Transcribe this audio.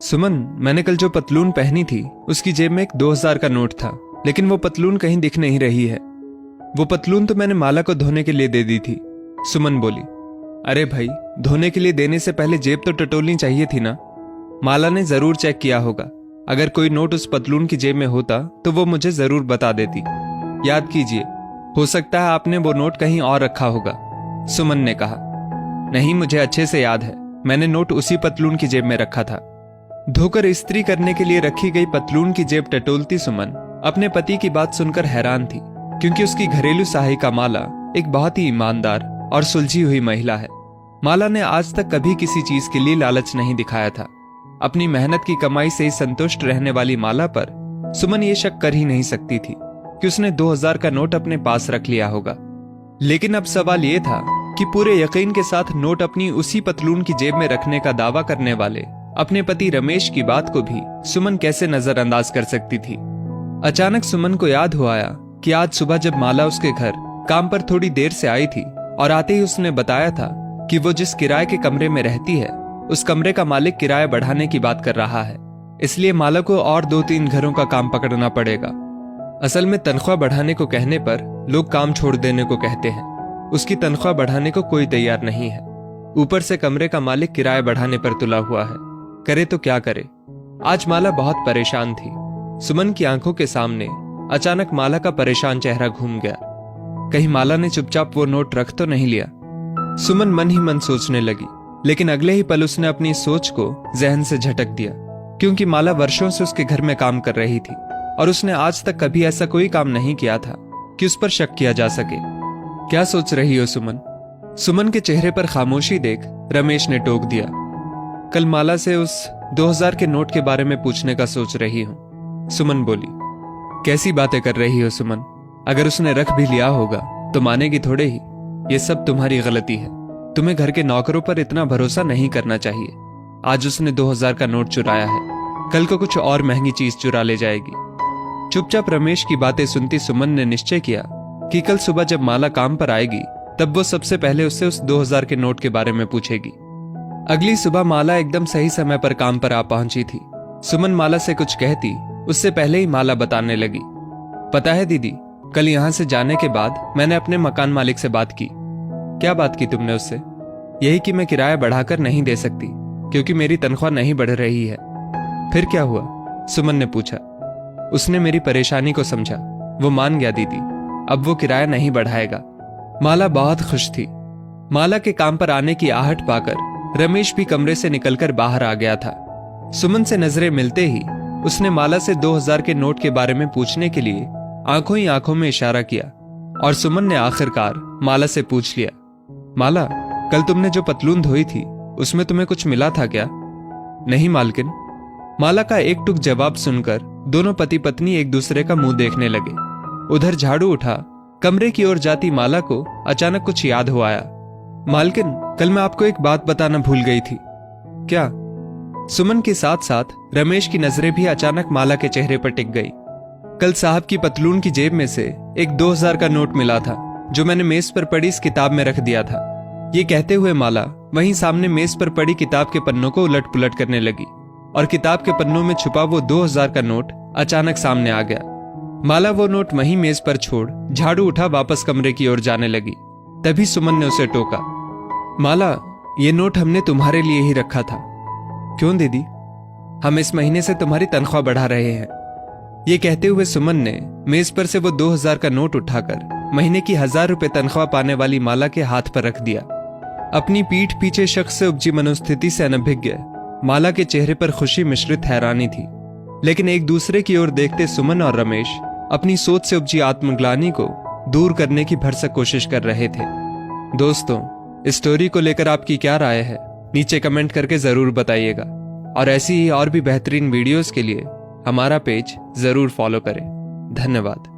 सुमन, मैंने कल जो पतलून पहनी थी उसकी जेब में एक 2000 का नोट था, लेकिन वो पतलून कहीं दिख नहीं रही है। वो पतलून तो मैंने माला को धोने के लिए दे दी थी। सुमन बोली, अरे भाई, धोने के लिए देने से पहले जेब तो टटोलनी चाहिए थी ना। माला ने जरूर चेक किया होगा। अगर कोई नोट उस पतलून की जेब में होता तो वो मुझे जरूर बता देती। याद कीजिए, हो सकता है आपने वो नोट कहीं और रखा होगा। सुमन ने कहा, नहीं, मुझे अच्छे से याद है, मैंने नोट उसी पतलून की जेब में रखा था। धोकर इस्त्री करने के लिए रखी गई पतलून की जेब टटोलती सुमन अपने पति की बात सुनकर हैरान थी, क्योंकि उसकी घरेलू सहायिका माला एक बहुत ही ईमानदार और सुलझी हुई महिला है। माला ने आज तक कभी किसी चीज के लिए लालच नहीं दिखाया था। अपनी मेहनत की कमाई से ही संतुष्ट रहने वाली माला पर सुमन ये शक कर ही नहीं सकती थी कि उसने 2000 का नोट अपने पास रख लिया होगा। लेकिन अब सवाल ये था कि पूरे यकीन के साथ नोट अपनी उसी पतलून की जेब में रखने का दावा करने वाले अपने पति रमेश की बात को भी सुमन कैसे नजरअंदाज कर सकती थी। अचानक सुमन को याद हुआ कि आज सुबह जब माला उसके घर काम पर थोड़ी देर से आई थी और आते ही उसने बताया था कि वो जिस किराए के कमरे में रहती है उस कमरे का मालिक किराया बढ़ाने की बात कर रहा है, इसलिए माला को और 2-3 घरों का काम पकड़ना पड़ेगा। असल में तनख्वाह बढ़ाने को कहने पर लोग काम छोड़ देने को कहते हैं। उसकी तनख्वाह बढ़ाने को कोई तैयार नहीं है। ऊपर से कमरे का मालिक किराया बढ़ाने पर तुला हुआ है। करे तो क्या करे। आज माला बहुत परेशान थी। सुमन की आंखों के सामने अचानक माला का परेशान चेहरा घूम गया। कहीं माला ने चुपचाप वो नोट रख तो नहीं लिया। सुमन मन ही मन सोचने लगी, लेकिन अगले ही पल उसने अपनी सोच को जहन से झटक दिया, क्योंकि माला वर्षों से उसके घर में काम कर रही थी और उसने आज तक कभी ऐसा कोई काम नहीं किया था कि उस पर शक किया जा सके। क्या सोच रही हो सुमन? सुमन के चेहरे पर खामोशी देख रमेश ने टोक दिया, कल माला से उस 2000 के नोट के बारे में पूछने का सोच रही हूं। सुमन बोली, कैसी बातें कर रही हो सुमन? अगर उसने रख भी लिया होगा तो मानेगी थोड़े ही। ये सब तुम्हारी गलती है। तुम्हें घर के नौकरों पर इतना भरोसा नहीं करना चाहिए। आज उसने 2000 का नोट चुराया है, कल को कुछ और महंगी चीज चुरा ले जाएगी। चुपचाप रमेश की बातें सुनती सुमन ने निश्चय किया कि कल सुबह जब माला काम पर आएगी तब वो सबसे पहले उससे उस 2000 के नोट के बारे में पूछेगी। अगली सुबह माला एकदम सही समय पर काम पर आ पहुंची थी। सुमन माला से कुछ कहती उससे पहले ही माला बताने लगी, पता है दीदी, कल यहां से जाने के बाद मैंने अपने मकान मालिक से बात की। क्या बात की तुमने उससे? यही कि मैं किराया बढ़ाकर नहीं दे सकती क्योंकि मेरी तनख्वाह नहीं बढ़ रही है। फिर क्या हुआ? सुमन ने पूछा। उसने मेरी परेशानी को समझा। वो मान गया दीदी, अब वो किराया नहीं बढ़ाएगा। माला बहुत खुश थी। माला के काम पर आने की आहट पाकर रमेश भी कमरे से निकलकर बाहर आ गया था। सुमन से नजरें मिलते ही उसने माला से 2000 के नोट के बारे में पूछने के लिए आंखों ही आंखों में इशारा किया और सुमन ने आखिरकार माला से पूछ लिया, माला, कल तुमने जो पतलून धोई थी उसमें तुम्हें कुछ मिला था क्या? नहीं मालकिन। माला का एकटुक जवाब सुनकर दोनों पति पत्नी एक दूसरे का मुंह देखने लगे। उधर झाड़ू उठा कमरे की ओर जाती माला को अचानक कुछ याद हो आया। मालकिन, कल मैं आपको एक बात बताना भूल गई थी। क्या? सुमन के साथ साथ रमेश की नजरें भी अचानक माला के चेहरे पर टिक गई। कल साहब की पतलून की जेब में से एक 2000 का नोट मिला था जो मैंने मेज पर पड़ी इस किताब में रख दिया था। ये कहते हुए माला वहीं सामने मेज पर पड़ी किताब के पन्नों को उलट पुलट करने लगी और किताब के पन्नों में छुपा वो 2000 का नोट अचानक सामने आ गया। माला वो नोट वहीं मेज पर छोड़ झाड़ू उठा वापस कमरे की ओर जाने लगी। तभी सुमन ने उसे टोका, माला, ये नोट हमने तुम्हारे लिए ही रखा था। क्यों दीदी? हम इस महीने से तुम्हारी तनख्वाह बढ़ा रहे हैं। ये कहते हुए सुमन ने मेज पर से वो 2000 का नोट उठाकर महीने की 1000 रुपए तनख्वाह पाने वाली माला के हाथ पर रख दिया। अपनी पीठ पीछे शख्स से उपजी मनोस्थिति से अनभिज्ञ माला के चेहरे पर खुशी मिश्रित हैरानी थी, लेकिन एक दूसरे की ओर देखते सुमन और रमेश अपनी सोच से उपजी आत्मग्लानि को दूर करने की भरसक कोशिश कर रहे थे। दोस्तों, इस स्टोरी को लेकर आपकी क्या राय है? नीचे कमेंट करके जरूर बताइएगा और ऐसी ही और भी बेहतरीन वीडियोस के लिए हमारा पेज जरूर फॉलो करें। धन्यवाद।